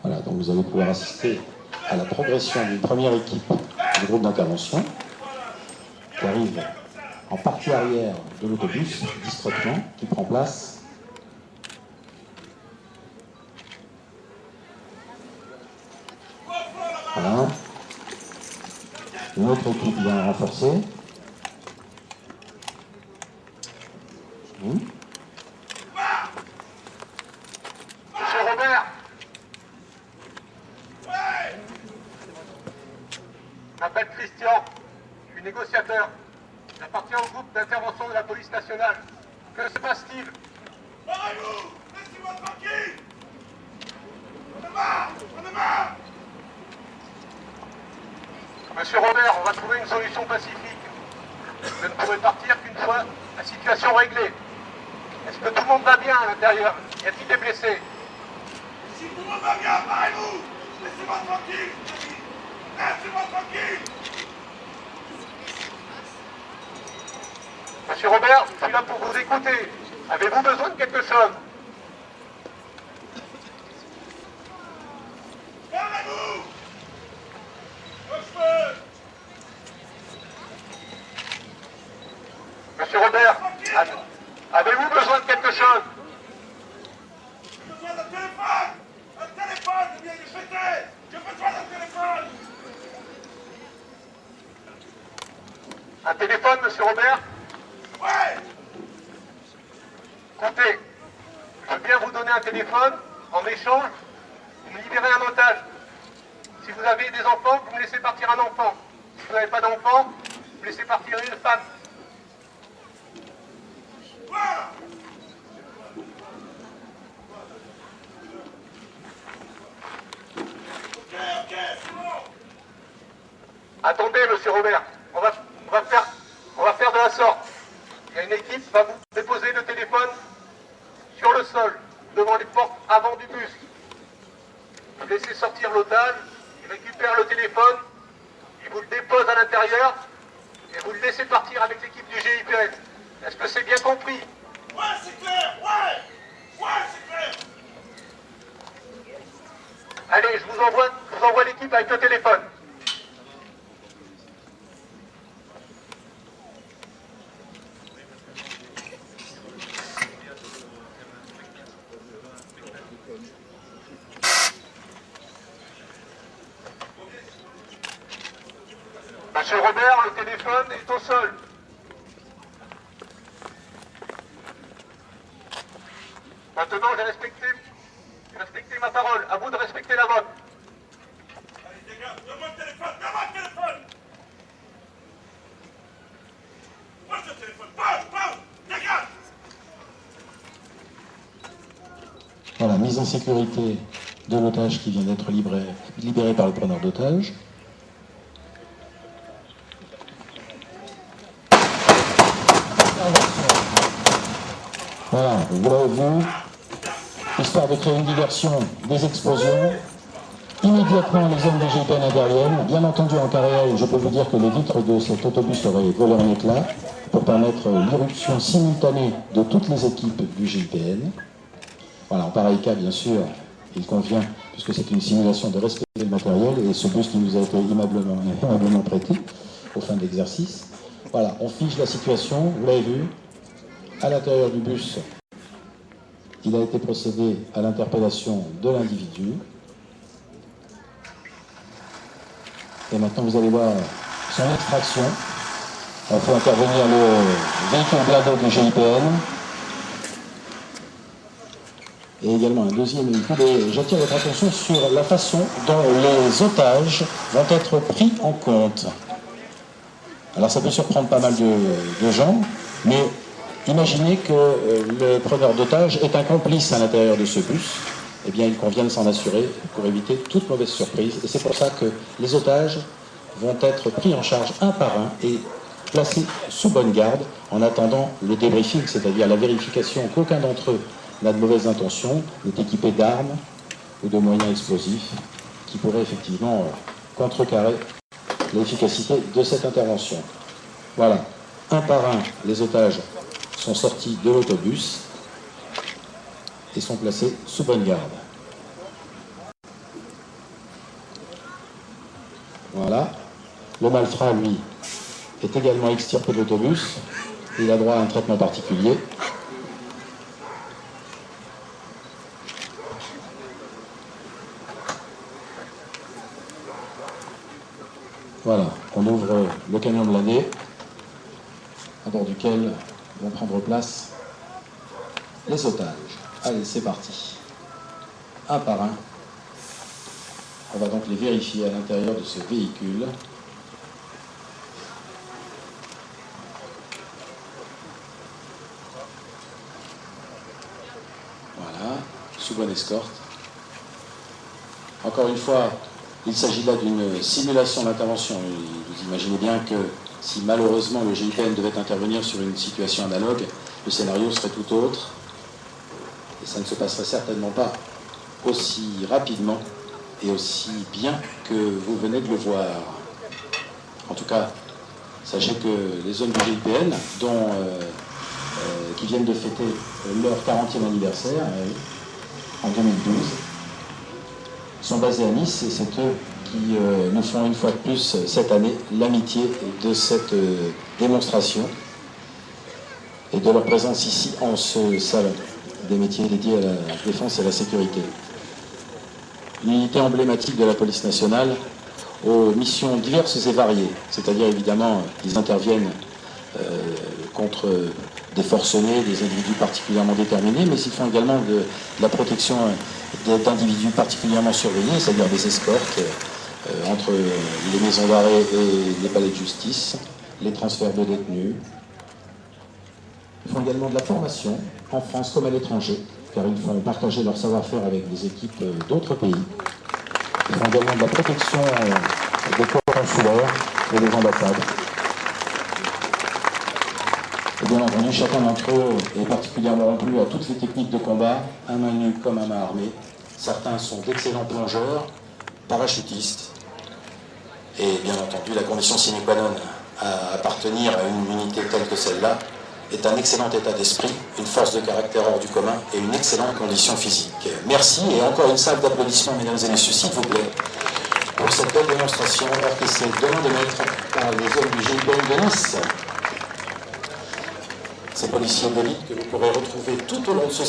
Voilà, donc vous allez pouvoir assister à la progression d'une première équipe du groupe d'intervention qui arrive en partie arrière de l'autobus, discrètement, qui prend place. Voilà. Une autre équipe vient renforcer. Monsieur Robert. Je m'appelle Christian, je suis négociateur. J'appartiens au groupe d'intervention de la police nationale. Que se passe-t-il? Parlez-vous! Laissez-moi tranquille! On est marre! On est marre! Monsieur Robert, on va trouver une solution pacifique. Je ne pourrai partir qu'une fois la situation réglée. Est-ce que tout le monde va bien à l'intérieur? Y a-t-il des blessés? Si tout le monde va bien, parlez-vous! Laissez-moi tranquille! Laissez-moi tranquille! Monsieur Robert, je suis là pour vous écouter. Avez-vous besoin de quelque chose? Parlez-vous! Chauffeur! Monsieur Robert, avez-vous besoin de quelque chose? J'ai besoin d'un téléphone! Un téléphone! Je viens de jeter! J'ai besoin d'un téléphone! Un téléphone, monsieur Robert? Ouais! Écoutez, je veux bien vous donner un téléphone. En échange, vous me libérez un otage. Si vous avez des enfants, vous me laissez partir un enfant. Si vous n'avez pas d'enfant, vous me laissez partir une femme. Voilà! Ok, c'est bon! Attendez, monsieur Robert, on va faire de la sorte. Il y a une équipe qui va vous déposer le téléphone sur le sol, devant les portes avant du bus. Vous laissez sortir l'otage, il récupère le téléphone, il vous le dépose à l'intérieur et vous le laissez partir avec l'équipe du GIPN. Est-ce que c'est bien compris? Ouais, c'est clair! Ouais! Ouais, c'est clair! Allez, je vous envoie l'équipe avec le téléphone. Monsieur Robert, le téléphone est au sol. Maintenant, j'ai respecté ma parole. À vous de respecter la vôtre. Allez, dégage! Donne-moi le téléphone! Donne-moi le téléphone! Pose le téléphone! Pose! Dégage! Voilà, mise en sécurité de l'otage qui vient d'être libéré par le preneur d'otage. Voilà, vous l'avez vu, histoire de créer une diversion, des explosions. Immédiatement, les hommes du GIPN interviennent. Bien entendu, en cas réel, je peux vous dire que les vitres de cet autobus auraient volé en éclats pour permettre l'irruption simultanée de toutes les équipes du GIPN. Voilà, en pareil cas, bien sûr, il convient, puisque c'est une simulation, de respecter le matériel et ce bus qui nous a été aimablement prêté aux fins de l'exercice. Voilà, on fige la situation, vous l'avez vu. À l'intérieur du bus, il a été procédé à l'interpellation de l'individu. Et maintenant, vous allez voir son extraction. Il faut intervenir le véhicule blindé du GIPN. Et également un deuxième véhicule. Et j'attire votre attention sur la façon dont les otages vont être pris en compte. Alors ça peut surprendre pas mal de gens, mais imaginez que le preneur d'otages est un complice à l'intérieur de ce bus. Eh bien, il convient de s'en assurer pour éviter toute mauvaise surprise. Et c'est pour ça que les otages vont être pris en charge un par un et placés sous bonne garde en attendant le débriefing, c'est-à-dire la vérification qu'aucun d'entre eux n'a de mauvaises intentions, n'est équipé d'armes ou de moyens explosifs qui pourraient effectivement contrecarrer l'efficacité de cette intervention. Voilà, un par un, les otages sont sortis de l'autobus et sont placés sous bonne garde. Voilà, le malfrat, lui, est également extirpé de l'autobus. Il a droit à un traitement particulier. Voilà, on ouvre le camion blindé, à bord duquel vont prendre place les otages. Allez, c'est parti. Un par un. On va donc les vérifier à l'intérieur de ce véhicule. Voilà, sous bonne escorte. Encore une fois, il s'agit là d'une simulation d'intervention. Vous imaginez bien que si malheureusement le GIPN devait intervenir sur une situation analogue, le scénario serait tout autre. Et ça ne se passerait certainement pas aussi rapidement et aussi bien que vous venez de le voir. En tout cas, sachez que les hommes du GIPN, qui viennent de fêter leur 40e anniversaire en 2012, sont basés à Nice, et c'est eux qui nous font une fois de plus cette année l'amitié de cette démonstration et de leur présence ici en ce salon des métiers dédiés à la défense et à la sécurité. Une unité emblématique de la police nationale aux missions diverses et variées, c'est-à-dire évidemment ils interviennent contre des forcenés, des individus particulièrement déterminés, mais ils font également de la protection d'individus particulièrement surveillés, c'est-à-dire des escortes entre les maisons d'arrêt et les palais de justice, les transferts de détenus. Ils font également de la formation en France comme à l'étranger, car ils font partager leur savoir-faire avec des équipes d'autres pays. Ils font également de la protection des corps consulaires et des ambassades. Et bien entendu, chacun d'entre eux est particulièrement rompu à toutes les techniques de combat, à main nue comme à main armée. Certains sont d'excellents plongeurs, parachutistes. Et bien entendu, la condition sine qua non à appartenir à une unité telle que celle-là est un excellent état d'esprit, une force de caractère hors du commun et une excellente condition physique. Merci et encore une salve d'applaudissements, mesdames et messieurs, s'il vous plaît, pour cette belle démonstration orchestrée de main de maître par les hommes du GIPN de Nice. Ces policiers d'élite que vous pourrez retrouver tout au long de ce